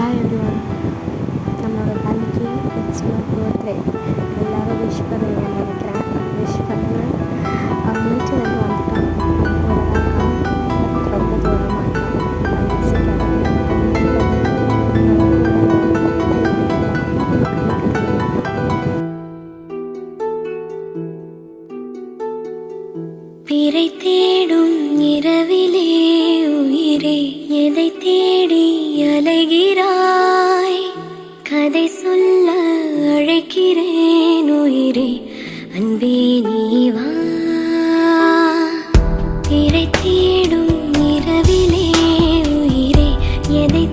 Hi everyone. நம்மளோட பள்ளிக்கு it's my birthday. எல்லோரும் விஷ் பண்ணுவீங்கன்னு நினைக்கிறேன். விஷ் பண்ணுவேன். மீட்டிலேருந்து வந்துட்டோம். ரொம்ப தூரமாக பிறை தேடும் இரவிலே உயிரே எதை தேடி அலைகிறாய்? கதை சொல்ல அழைக்கிறேன் உயிரே, அன்பே நீ வா. பிறை தேடும் இரவிலே உயிரே எதை